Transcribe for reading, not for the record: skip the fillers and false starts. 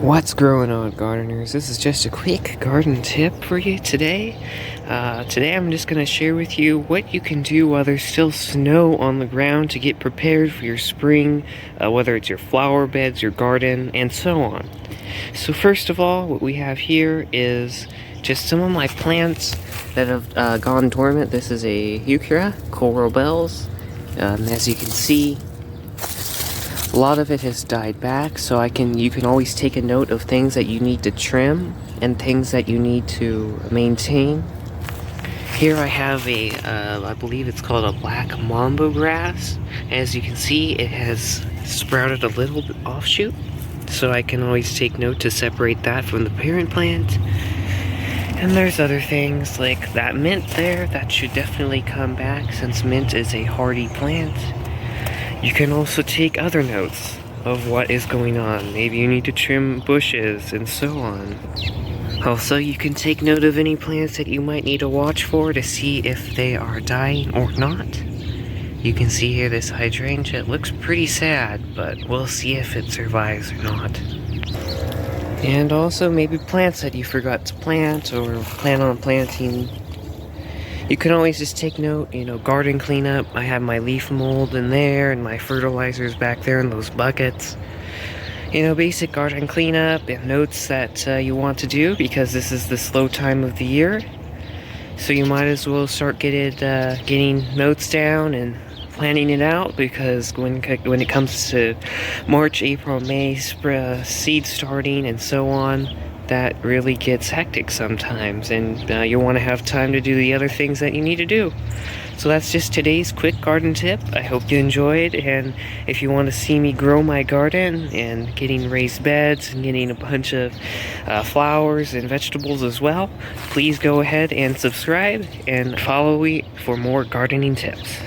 What's growing on, gardeners? This is just a quick garden tip for you today. Today I'm just going to share with you what you can do while there's still snow on the ground to get prepared for your spring, whether it's your flower beds, your garden, and so on. So first of all, what we have here is just some of my plants that have gone dormant. This is a Heuchera, Coral Bells. As you can see, a lot of it has died back, so you can always take a note of things that you need to trim and things that you need to maintain. Here I have I believe it's called a black mambo grass. As you can see, it has sprouted a little bit offshoot, so I can always take note to separate that from the parent plant. And there's other things like that mint there, that should definitely come back since mint is a hardy plant. You can also take other notes of what is going on. Maybe you need to trim bushes and so on. Also, you can take note of any plants that you might need to watch for to see if they are dying or not. You can see here this hydrangea. It looks pretty sad, but we'll see if it survives or not. And also maybe plants that you forgot to plant or plan on planting. You can always just take note, garden cleanup. I have my leaf mold in there and my fertilizers back there in those buckets. Basic garden cleanup and notes that you want to do because this is the slow time of the year. So you might as well start getting notes down and planning it out, because when it comes to March, April, May, seed starting and so on, that really gets hectic sometimes, and you want to have time to do the other things that you need to do. So that's just today's quick garden tip. I hope you enjoyed, and if you want to see me grow my garden and getting raised beds and getting a bunch of flowers and vegetables as well, please go ahead and subscribe and follow me for more gardening tips.